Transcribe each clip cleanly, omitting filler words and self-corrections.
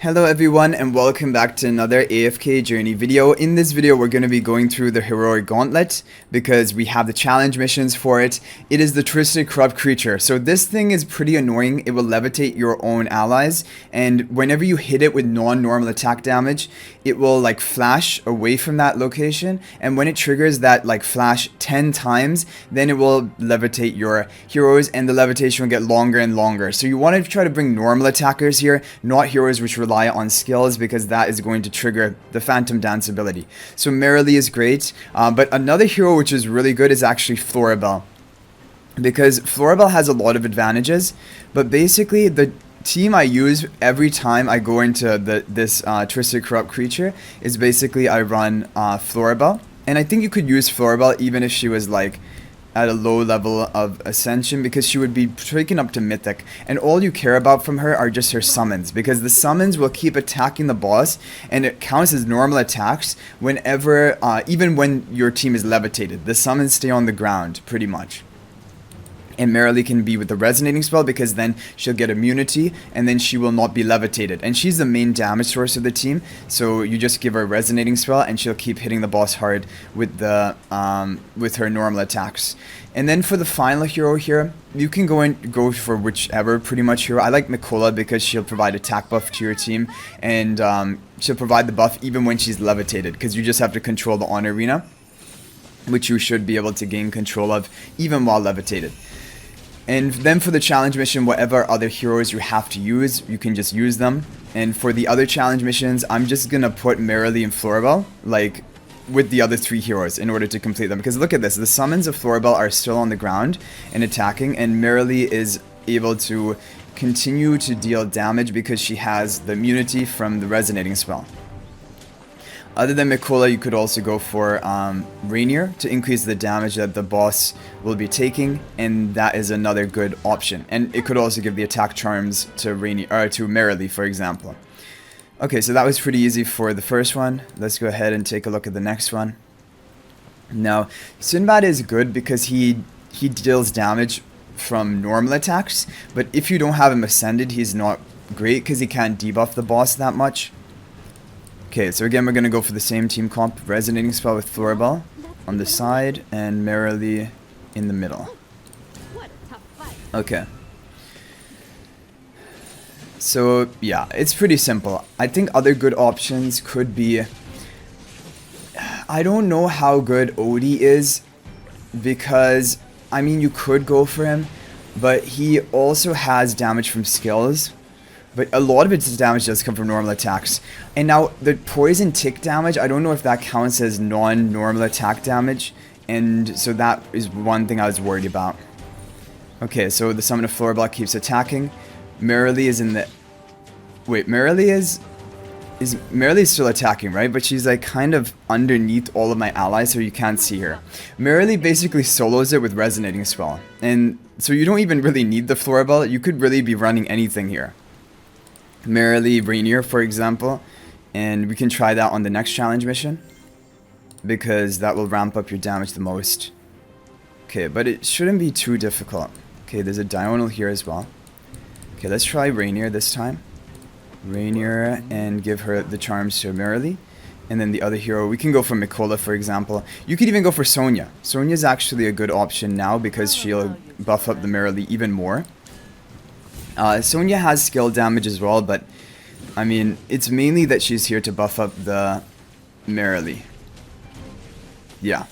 Hello everyone and welcome back to another AFK journey video. In this video we're going to be going through the heroic gauntlet because we have the challenge missions for it. It is the twisted corrupt creature. So this thing is pretty annoying. It will levitate your own allies, and whenever you hit it with non-normal attack damage, it will like flash away from that location, and when it triggers that like flash 10 times, then it will levitate your heroes and the levitation will get longer and longer. So you want to try to bring normal attackers here, not heroes which rely on skills, because that is going to trigger the Phantom Dance ability. So Merrily is great, but another hero which is really good is actually Floribel, because Floribel has a lot of advantages, but basically the team I use every time I go into this Twisted Corrupt creature is basically I run Floribel, and I think you could use Floribel even if she was like at a low level of ascension, because she would be taken up to mythic, and all you care about from her are just her summons, because the summons will keep attacking the boss and it counts as normal attacks whenever even when your team is levitated. The summons stay on the ground pretty much. And Merrily can be with the resonating spell, because then she'll get immunity and then she will not be levitated, and she's the main damage source of the team. So you just give her a resonating spell and she'll keep hitting the boss hard with the with her normal attacks. And then for the final hero here, you can go for whichever pretty much hero. I like Mikola because she'll provide attack buff to your team, and she'll provide the buff even when she's levitated, because you just have to control the on arena, which you should be able to gain control of even while levitated. And then for the challenge mission, whatever other heroes you have to use, you can just use them. And for the other challenge missions, I'm just gonna put Merrily and Floribel like with the other three heroes in order to complete them. Because look at this, the summons of Floribel are still on the ground and attacking, and Merrily is able to continue to deal damage because she has the immunity from the resonating spell. Other than Mikola, you could also go for Rainier to increase the damage that the boss will be taking, and that is another good option. And it could also give the attack charms to Rainier, or to Merrily, for example. Okay, so that was pretty easy for the first one. Let's go ahead and take a look at the next one. Now, Sinbad is good because he deals damage from normal attacks, but if you don't have him ascended, he's not great because he can't debuff the boss that much. Okay, so again, we're going to go for the same team comp. Resonating spell with Floribel on the side and Merrily in the middle. Okay. So, yeah, it's pretty simple. I think other good options could be... I don't know how good Odie is, because, I mean, you could go for him, but he also has damage from skills. But a lot of its damage does come from normal attacks. And now, the poison tick damage, I don't know if that counts as non-normal attack damage. And so that is one thing I was worried about. Okay, so the summon of Floribel keeps attacking. Merrily is in the... Wait, Merrily is still attacking, right? But she's like kind of underneath all of my allies, so you can't see her. Merrily basically solos it with Resonating Spell. And so you don't even really need the Floribel. You could really be running anything here. Merrily, Rainier, for example, and we can try that on the next challenge mission, because that will ramp up your damage the most. Okay, but it shouldn't be too difficult. Okay, there's a diagonal here as well. Okay, let's try Rainier this time. Rainier, and give her the charms to Merrily. And then the other hero, we can go for Mikola, for example. You could even go for Sonya. Sonya's actually a good option now because she'll buff up the Merrily even more. Sonya has skill damage as well, but I mean, it's mainly that she's here to buff up the Merrily. Yeah.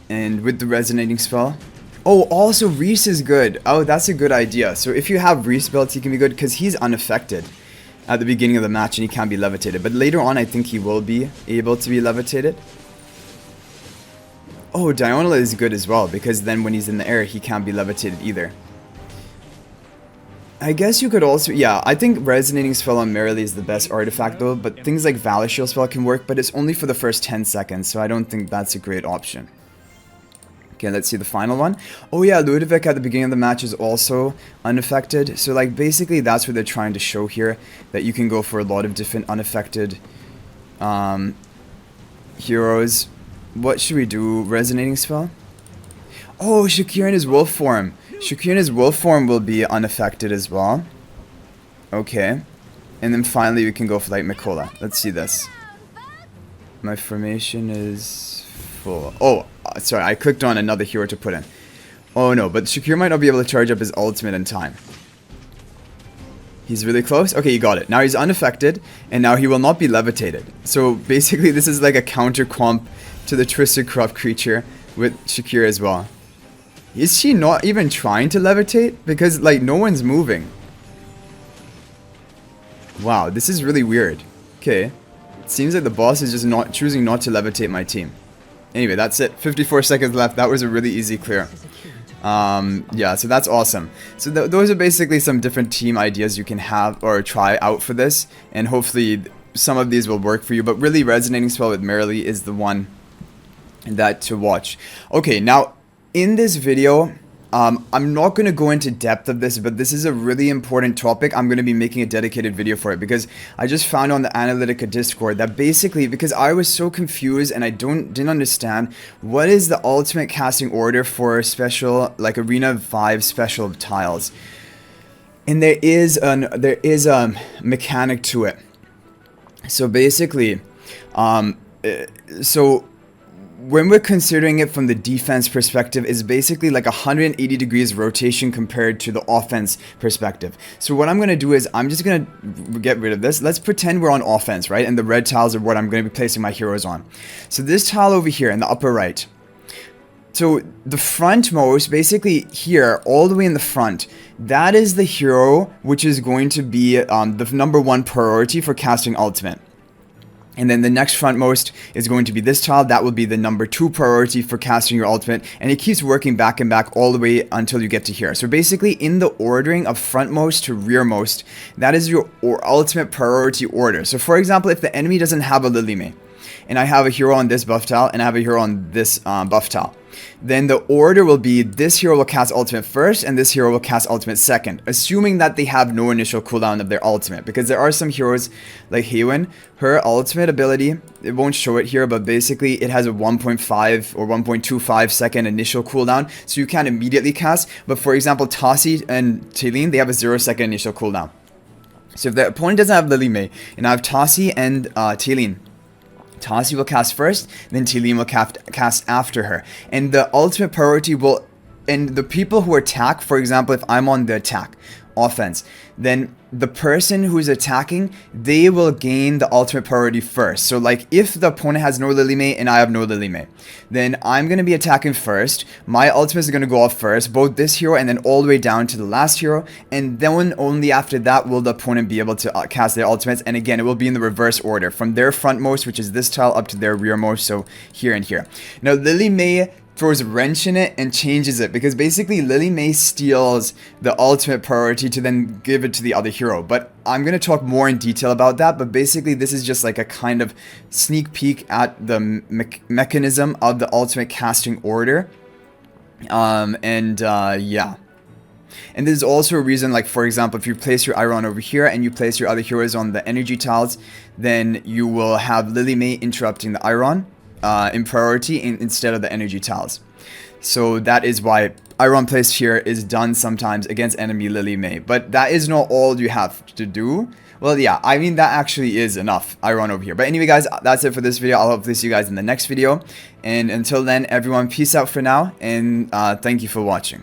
And with the resonating spell. Oh, also Reese is good. Oh, that's a good idea. So if you have Reese built, he can be good because he's unaffected at the beginning of the match and he can't be levitated. But later on, I think he will be able to be levitated. Oh, Diagonal is good as well, because then when he's in the air, he can't be levitated either. I guess you could also... Yeah, I think Resonating Spell on Merrily is the best artifact though, but things like Valor Shield Spell can work, but it's only for the first 10 seconds, so I don't think that's a great option. Okay, let's see the final one. Oh yeah, Ludovic at the beginning of the match is also unaffected, so like basically that's what they're trying to show here, that you can go for a lot of different unaffected heroes. What should we do? Resonating Spell? Oh, Shakir in his wolf form. Shakir in his wolf form will be unaffected as well. Okay. And then finally we can go for like Mikola. Let's see this. My formation is full. Oh, sorry, I clicked on another hero to put in. Oh no, but Shakir might not be able to charge up his ultimate in time. He's really close. Okay, he got it. Now he's unaffected, and now he will not be levitated. So basically this is like a counter comp to the Twisted Corrupt Creature with Shakir as well. Is she not even trying to levitate? Because like no one's moving. Wow, this is really weird. Okay. It seems like the boss is just not choosing not to levitate my team. Anyway, that's it. 54 seconds left. That was a really easy clear. Yeah, so that's awesome. So those are basically some different team ideas you can have or try out for this. And hopefully some of these will work for you. But really resonating spell with Merrily is the one that to watch. Okay, now in this video, I'm not going to go into depth of this, but this is a really important topic. I'm going to be making a dedicated video for it because I just found on the Analytica Discord that basically, because I was so confused and I didn't understand what is the ultimate casting order for special, like Arena 5 special tiles. And there is a mechanic to it. So basically, when we're considering it from the defense perspective, is basically like 180 degrees rotation compared to the offense perspective. So what I'm going to do is I'm just going to get rid of this. Let's pretend we're on offense, right? And the red tiles are what I'm going to be placing my heroes on. So this tile over here in the upper right. So the frontmost, basically here, all the way in the front, that is the hero which is going to be the #1 priority for casting ultimate. And then the next frontmost is going to be this tile. That will be the #2 priority for casting your ultimate. And it keeps working back and back all the way until you get to here. So basically in the ordering of frontmost to rearmost, that is your ultimate priority order. So for example, if the enemy doesn't have a Lily May, and I have a hero on this buff tile, and I have a hero on this buff tile, then the order will be this hero will cast ultimate first, and this hero will cast ultimate second, assuming that they have no initial cooldown of their ultimate. Because there are some heroes, like Haywin, her ultimate ability, it won't show it here, but basically it has a 1.5 or 1.25 second initial cooldown, so you can't immediately cast. But for example, Tassi and Taylene, they have a 0-second initial cooldown. So if the opponent doesn't have Lily May, and I have Tassi and Taylene, Tassi will cast first, then Taylene will cast after her. And the ultimate priority will, and the people who attack, for example, if I'm on the attack, offense, then the person who's attacking, they will gain the ultimate priority first. So like if the opponent has no Lily May and I have no Lily May, then I'm going to be attacking first. My ultimates are going to go off first, both this hero and then all the way down to the last hero. And then only after that will the opponent be able to cast their ultimates. And again, it will be in the reverse order from their frontmost, which is this tile, up to their rearmost. So here and here. Now Lily May throws a wrench in it and changes it, because basically Lily May steals the ultimate priority to then give it to the other hero. But I'm going to talk more in detail about that, but basically this is just like a kind of sneak peek at the mechanism of the ultimate casting order. Yeah. And there's also a reason, like for example, if you place your Iron over here and you place your other heroes on the energy tiles, then you will have Lily May interrupting the Iron in priority instead of the energy tiles. So that is why Iron placed here is done sometimes against enemy Lily May. But that is not all you have to do. Well, yeah, I mean, that actually is enough. Iron over here. But anyway, guys, that's it for this video. I'll hopefully see you guys in the next video. And until then, everyone, peace out for now. And thank you for watching.